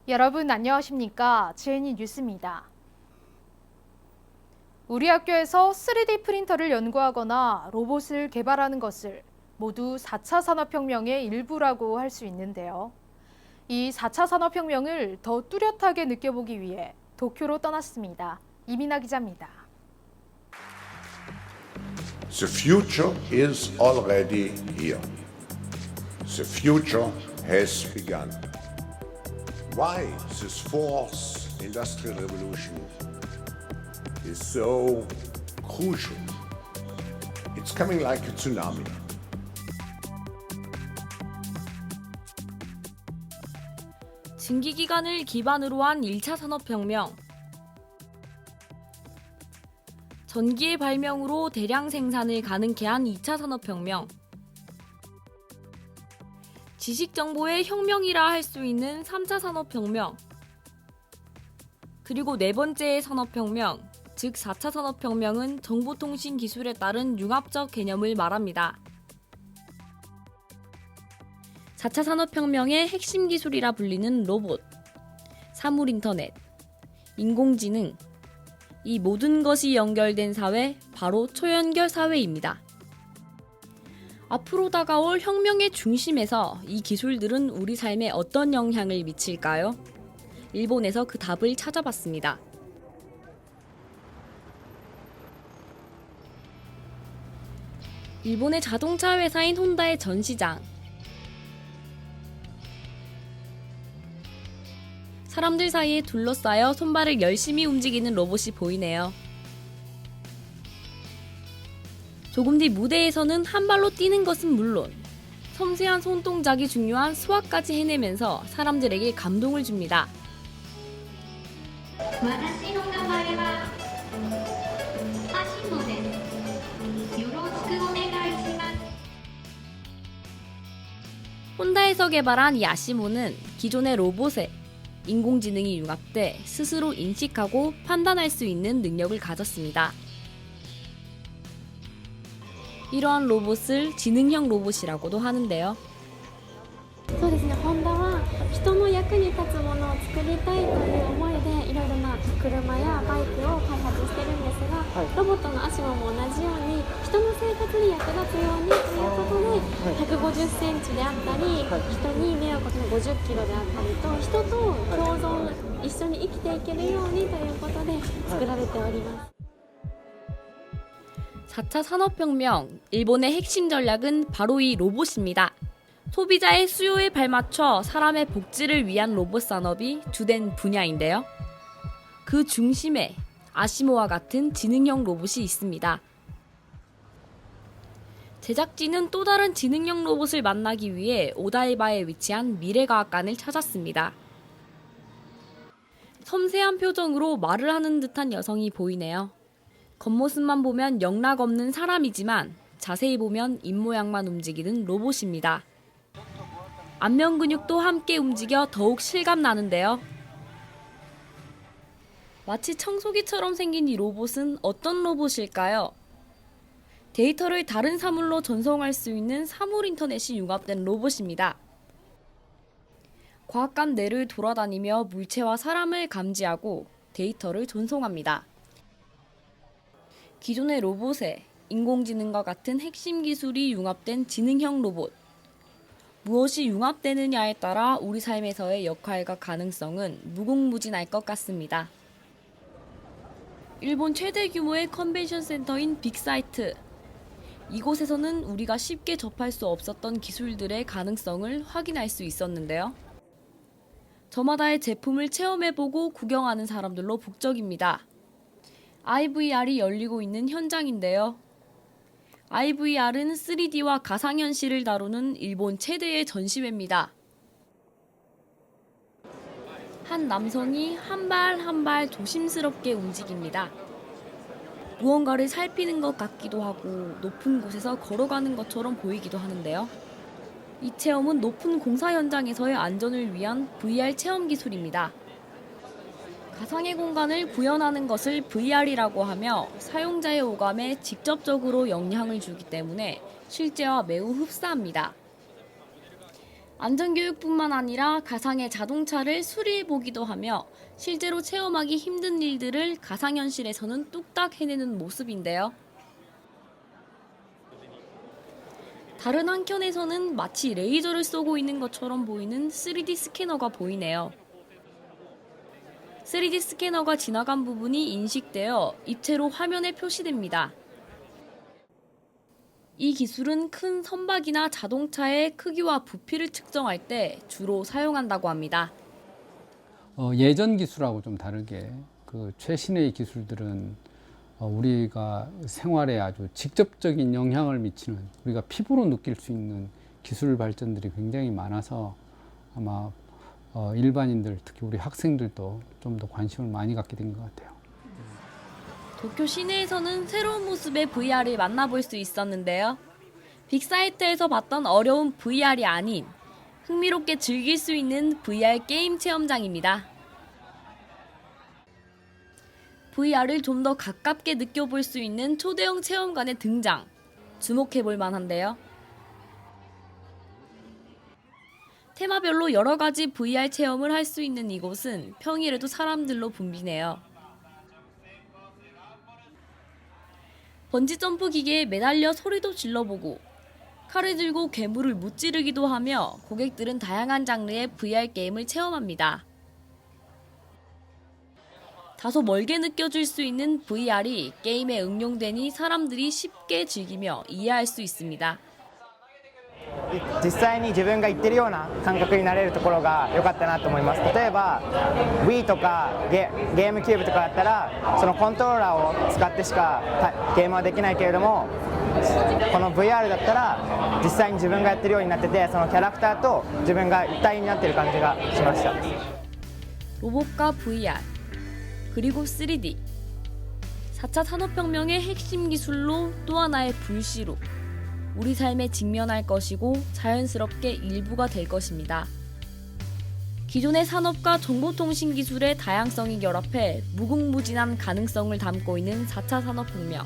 여러분 안녕하십니까? 제니 뉴스입니다. 우리 학교에서 3D 프린터를 연구하거나 로봇을 개발하는 것을 모두 4차 산업혁명의 일부라고 할 수 있는데요. 이 4차 산업혁명을 더 뚜렷하게 느껴보기 위해 도쿄로 떠났습니다. 이민아 기자입니다. The future is already here. The future has begun. Why this fourth industrial revolution is so crucial? It's coming like a tsunami. 증기기관을 기반으로 한 1차 산업혁명. 전기의 발명으로 대량 생산을 가능케 한 2차 산업혁명. 지식정보의 혁명이라 할 수 있는 3차 산업혁명. 그리고 네 번째의 산업혁명, 즉 4차 산업혁명은 정보통신 기술에 따른 융합적 개념을 말합니다. 4차 산업혁명의 핵심 기술이라 불리는 로봇, 사물인터넷, 인공지능, 이 모든 것이 연결된 사회, 바로 초연결 사회입니다. 앞으로 다가올 혁명의 중심에서 이 기술들은 우리 삶에 어떤 영향을 미칠까요? 일본에서 그 답을 찾아봤습니다. 일본의 자동차 회사인 혼다의 전시장. 사람들 사이에 둘러싸여 손발을 열심히 움직이는 로봇이 보이네요. 조금 뒤 무대에서는 한 발로 뛰는 것은 물론 섬세한 손동작이 중요한 스와까지 해내면서 사람들에게 감동을 줍니다. 혼다에서 개발한 이 아시모는 기존의 로봇에 인공지능이 융합돼 스스로 인식하고 판단할 수 있는 능력을 가졌습니다. 이러한 로봇을 지능형 로봇이라고도 하는데요. そうですね、ホンダは人の役に立つものを作りたいという思いでいろいろな車やバイクを開発してるんですが、ロボットのアシモも同じように人の生活に役立つようにということで、150センチであったり、人に迷惑をかけない50キロであったりと、人と共存一緒に生きていけるようにということで作られております。 4차 산업혁명, 일본의 핵심 전략은 바로 이 로봇입니다. 소비자의 수요에 발맞춰 사람의 복지를 위한 로봇 산업이 주된 분야인데요. 그 중심에 아시모와 같은 지능형 로봇이 있습니다. 제작진은 또 다른 지능형 로봇을 만나기 위해 오다이바에 위치한 미래과학관을 찾았습니다. 섬세한 표정으로 말을 하는 듯한 여성이 보이네요. 겉모습만 보면 영락 없는 사람이지만 자세히 보면 입모양만 움직이는 로봇입니다. 안면 근육도 함께 움직여 더욱 실감나는데요. 마치 청소기처럼 생긴 이 로봇은 어떤 로봇일까요? 데이터를 다른 사물로 전송할 수 있는 사물인터넷이 융합된 로봇입니다. 과학관 내를 돌아다니며 물체와 사람을 감지하고 데이터를 전송합니다. 기존의 로봇에 인공지능과 같은 핵심 기술이 융합된 지능형 로봇. 무엇이 융합되느냐에 따라 우리 삶에서의 역할과 가능성은 무궁무진할 것 같습니다. 일본 최대 규모의 컨벤션 센터인 빅사이트. 이곳에서는 우리가 쉽게 접할 수 없었던 기술들의 가능성을 확인할 수 있었는데요. 저마다의 제품을 체험해보고 구경하는 사람들로 북적입니다. IVR이 열리고 있는 현장인데요. IVR은 3D와 가상현실을 다루는 일본 최대의 전시회입니다. 한 남성이 한 발 한 발 조심스럽게 움직입니다. 무언가를 살피는 것 같기도 하고 높은 곳에서 걸어가는 것처럼 보이기도 하는데요. 이 체험은 높은 공사 현장에서의 안전을 위한 VR 체험 기술입니다. 가상의 공간을 구현하는 것을 VR이라고 하며 사용자의 오감에 직접적으로 영향을 주기 때문에 실제와 매우 흡사합니다. 안전교육뿐만 아니라 가상의 자동차를 수리해보기도 하며 실제로 체험하기 힘든 일들을 가상현실에서는 뚝딱 해내는 모습인데요. 다른 한켠에서는 마치 레이저를 쏘고 있는 것처럼 보이는 3D 스캐너가 보이네요. 3D 스캐너가 지나간 부분이 인식되어 입체로 화면에 표시됩니다. 이 기술은 큰 선박이나 자동차의 크기와 부피를 측정할 때 주로 사용한다고 합니다. 예전 기술하고 좀 다르게 그 최신의 기술들은 우리가 생활에 아주 직접적인 영향을 미치는, 우리가 피부로 느낄 수 있는 기술 발전들이 굉장히 많아서 아마 일반인들, 특히 우리 학생들도 좀 더 관심을 많이 갖게 된 것 같아요. 도쿄 시내에서는 새로운 모습의 VR을 만나볼 수 있었는데요. 빅사이트에서 봤던 어려운 VR이 아닌 흥미롭게 즐길 수 있는 VR 게임 체험장입니다. VR을 좀 더 가깝게 느껴볼 수 있는 초대형 체험관의 등장, 주목해볼 만한데요. 테마별로 여러 가지 VR 체험을 할 수 있는 이곳은 평일에도 사람들로 붐비네요. 번지점프 기계에 매달려 소리도 질러보고 칼을 들고 괴물을 무찌르기도 하며 고객들은 다양한 장르의 VR 게임을 체험합니다. 다소 멀게 느껴질 수 있는 VR이 게임에 응용되니 사람들이 쉽게 즐기며 이해할 수 있습니다. 実際に自分が言ってるような感覚になれるところが良かったなと思います。例えば Wii とかゲームキューブとかだったらそのコントローラーを使ってしかゲームはできないけれども、この VR だったら実際に自分がやってるようになってて、そのキャラクターと自分が一体になってる感じがしました。 로봇과 VR, 그리고 3D. 4차 산업혁명의 핵심 기술로 또 하나의 불씨로 우리 삶에 직면할 것이고 자연스럽게 일부가 될 것입니다. 기존의 산업과 정보통신 기술의 다양성이 결합해 무궁무진한 가능성을 담고 있는 4차 산업혁명.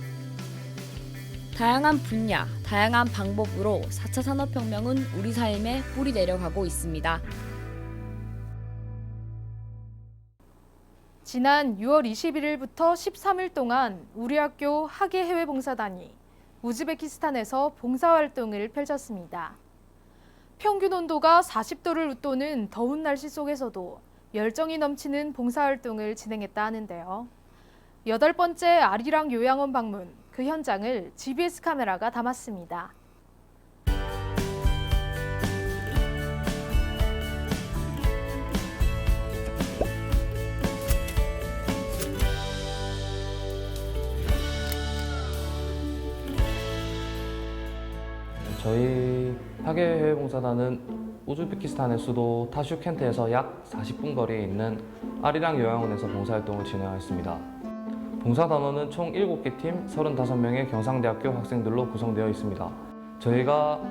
다양한 분야, 다양한 방법으로 4차 산업혁명은 우리 삶에 뿌리 내려가고 있습니다. 지난 6월 21일부터 13일 동안 우리 학교 학예해외봉사단이 우즈베키스탄에서 봉사활동을 펼쳤습니다. 평균 온도가 40도를 웃도는 더운 날씨 속에서도 열정이 넘치는 봉사활동을 진행했다 하는데요. 8번째 아리랑 요양원 방문, 그 현장을 GBS 카메라가 담았습니다. 저희 학예해외봉사단은 우즈베키스탄의 수도 타슈켄트에서 약 40분 거리에 있는 아리랑 요양원에서 봉사활동을 진행하였습니다. 봉사단원은 총 7개 팀 35명의 경상대학교 학생들로 구성되어 있습니다. 저희가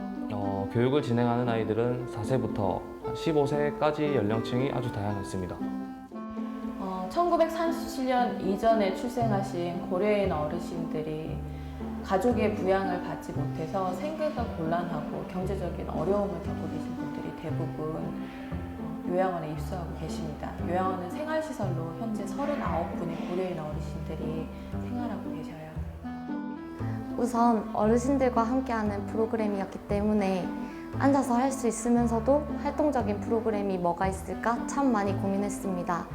교육을 진행하는 아이들은 4세부터 15세까지 연령층이 아주 다양했습니다. 1937년 이전에 출생하신 고려인 어르신들이 가족의 부양을 받지 못해서 생계가 곤란하고 경제적인 어려움을 겪고 계신 분들이 대부분 요양원에 입소하고 계십니다. 요양원은 생활시설로 현재 39분의 고려인 어르신들이 생활하고 계셔요. 우선 어르신들과 함께하는 프로그램이었기 때문에 앉아서 할 수 있으면서도 활동적인 프로그램이 뭐가 있을까 참 많이 고민했습니다.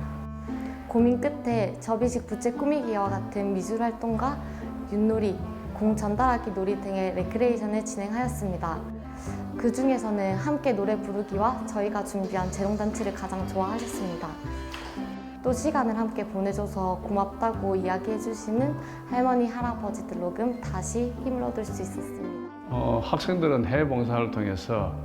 고민 끝에 접이식 부채 꾸미기와 같은 미술 활동과 윷놀이, 공 전달하기 놀이 등의 레크레이션을 진행하였습니다. 그 중에서는 함께 노래 부르기와 저희가 준비한 재롱잔치를 가장 좋아하셨습니다. 또 시간을 함께 보내줘서 고맙다고 이야기해주시는 할머니, 할아버지들로 다시 힘을 얻을 수 있었습니다. 학생들은 해외 봉사를 통해서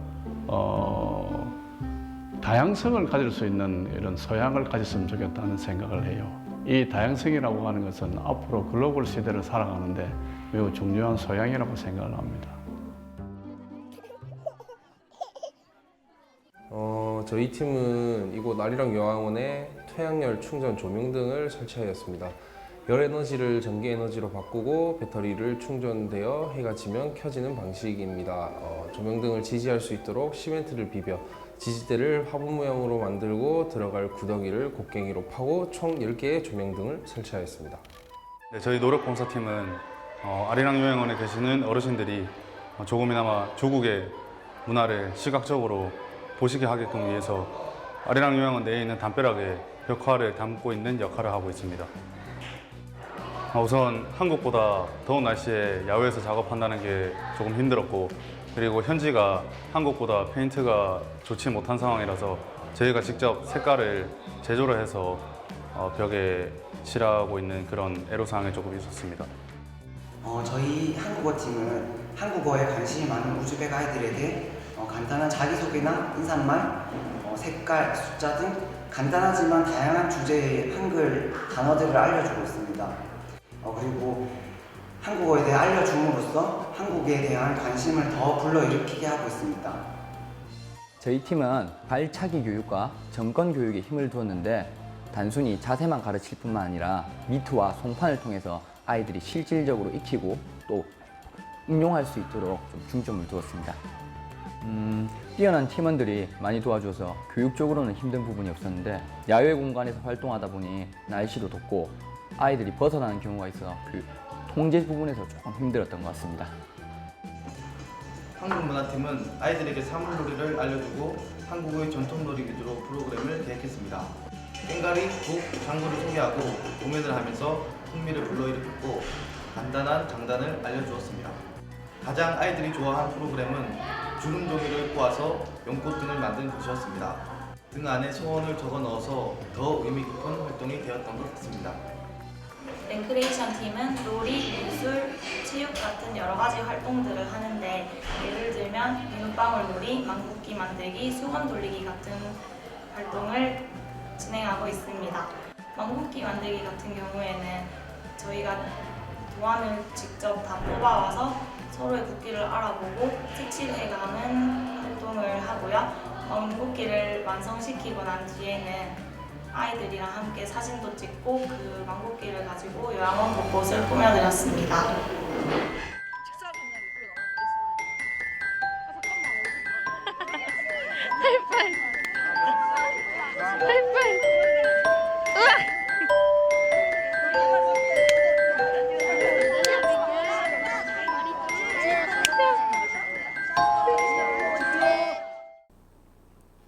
다양성을 가질 수 있는 이런 소양을 가졌으면 좋겠다는 생각을 해요. 이 다양성이라고 하는 것은 앞으로 글로벌 시대를 살아가는데 매우 중요한 소양이라고 생각을 합니다. 저희 팀은 이곳 아리랑 요양원에 태양열 충전 조명 등을 설치하였습니다. 열 에너지를 전기 에너지로 바꾸고 배터리를 충전되어 해가 지면 켜지는 방식입니다. 조명등을 지지할 수 있도록 시멘트를 비벼 지지대를 화분 모양으로 만들고 들어갈 구더기를 곡괭이로 파고 총 10개의 조명등을 설치하였습니다. 네, 저희 노력봉사팀은 아리랑 요양원에 계시는 어르신들이 조금이나마 조국의 문화를 시각적으로 보시게 하게끔 위해서 아리랑 요양원 내에 있는 담벼락에 벽화를 담고 있는 역할을 하고 있습니다. 우선 한국보다 더운 날씨에 야외에서 작업한다는 게 조금 힘들었고, 그리고 현지가 한국보다 페인트가 좋지 못한 상황이라서 저희가 직접 색깔을 제조를 해서 벽에 칠하고 있는 그런 애로사항이 조금 있었습니다. 저희 한국어 팀은 한국어에 관심이 많은 우즈벡 아이들에게 간단한 자기소개나 인사말, 색깔, 숫자 등 간단하지만 다양한 주제의 한글 단어들을 알려주고 있습니다. 그리고 한국어에 대해 알려줌으로써 한국에 대한 관심을 더 불러일으키게 하고 있습니다. 저희 팀은 발차기 교육과 정권 교육에 힘을 두었는데 단순히 자세만 가르칠 뿐만 아니라 미투와 송판을 통해서 아이들이 실질적으로 익히고 또 응용할 수 있도록 좀 중점을 두었습니다. 뛰어난 팀원들이 많이 도와줘서 교육적으로는 힘든 부분이 없었는데 야외 공간에서 활동하다 보니 날씨도 덥고 아이들이 벗어나는 경우가 있어 그 통제 부분에서 조금 힘들었던 것 같습니다. 한국문화팀은 아이들에게 사물놀이를 알려주고 한국의 전통놀이 위주로 프로그램을 계획했습니다. 깽가리, 북, 장구를 소개하고 공연을 하면서 흥미를 불러일으켰고 간단한 장단을 알려주었습니다. 가장 아이들이 좋아한 프로그램은 주름 종이를 꼬아서 연꽃 등을 만든 것이었습니다. 등 안에 소원을 적어 넣어서 더 의미 깊은 활동이 되었던 것 같습니다. 랭크레이션 팀은 놀이, 미술, 체육 같은 여러 가지 활동들을 하는데 예를 들면 비눗방울 놀이, 망국기 만들기, 수건 돌리기 같은 활동을 진행하고 있습니다. 망국기 만들기 같은 경우에는 저희가 도안을 직접 다 뽑아와서 서로의 국기를 알아보고 색칠해가는 활동을 하고요. 망국기를 완성시키고 난 뒤에는 아이들이랑 함께 사진도 찍고 그 망국기를 가지고 요양원 곳곳을 꾸며드렸습니다.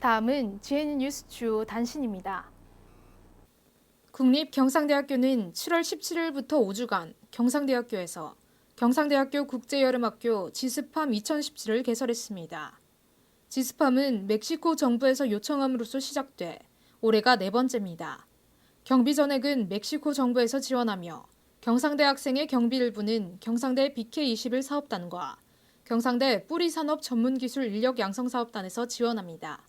다음은 GN 뉴스 주 단신입니다. 국립경상대학교는 7월 17일부터 5주간 경상대학교에서 경상대학교 국제여름학교 지스팜 2017을 개설했습니다. 지스팜은 멕시코 정부에서 요청함으로써 시작돼 올해가 4번째입니다. 경비 전액은 멕시코 정부에서 지원하며 경상대 학생의 경비 일부는 경상대 BK21 사업단과 경상대 뿌리산업 전문기술 인력 양성사업단에서 지원합니다.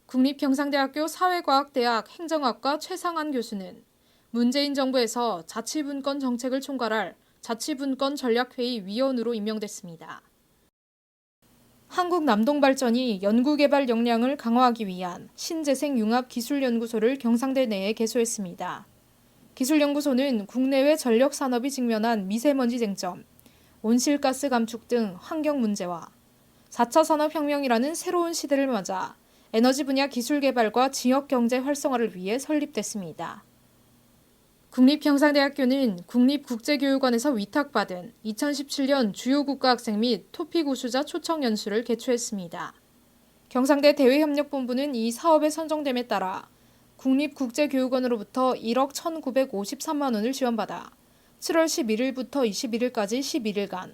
국립경상대학교 사회과학대학 행정학과 최상환 교수는 문재인 정부에서 자치분권 정책을 총괄할 자치분권 전략회의 위원으로 임명됐습니다. 한국남동발전이 연구개발 역량을 강화하기 위한 신재생융합기술연구소를 경상대 내에 개소했습니다. 기술연구소는 국내외 전력산업이 직면한 미세먼지 쟁점, 온실가스 감축 등 환경 문제와 4차 산업혁명이라는 새로운 시대를 맞아 에너지 분야 기술 개발과 지역 경제 활성화를 위해 설립됐습니다. 국립경상대학교는 국립국제교육원에서 위탁받은 2017년 주요 국가학생 및 토픽 우수자 초청 연수를 개최했습니다. 경상대 대외협력본부는 이 사업에 선정됨에 따라 국립국제교육원으로부터 1억 1,953만 원을 지원받아 7월 11일부터 21일까지 11일간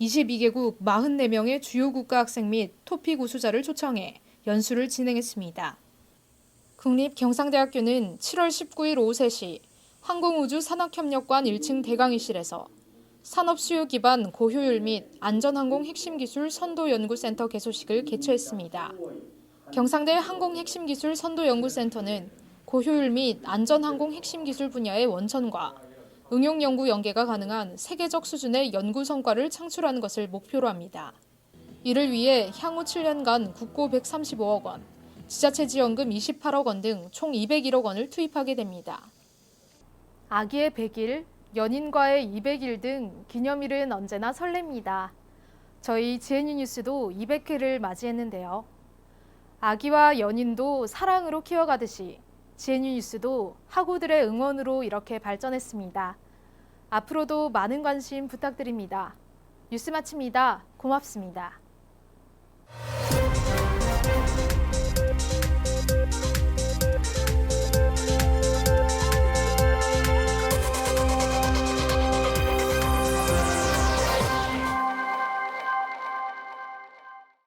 22개국 44명의 주요 국가학생 및 토픽 우수자를 초청해 연수를 진행했습니다. 국립경상대학교는 7월 19일 오후 3시 항공우주산학협력관 1층 대강의실에서 산업수요 기반 고효율 및 안전항공 핵심기술 선도연구센터 개소식을 개최했습니다. 경상대 항공핵심기술 선도연구센터는 고효율 및 안전항공 핵심기술 분야의 원천과 응용연구 연계가 가능한 세계적 수준의 연구 성과를 창출하는 것을 목표로 합니다. 이를 위해 향후 7년간 국고 135억 원, 지자체 지원금 28억 원 등 총 201억 원을 투입하게 됩니다. 아기의 100일, 연인과의 200일 등 기념일은 언제나 설렙니다. 저희 GNU 뉴스도 200회를 맞이했는데요. 아기와 연인도 사랑으로 키워가듯이 GNU 뉴스도 학우들의 응원으로 이렇게 발전했습니다. 앞으로도 많은 관심 부탁드립니다. 뉴스 마칩니다. 고맙습니다.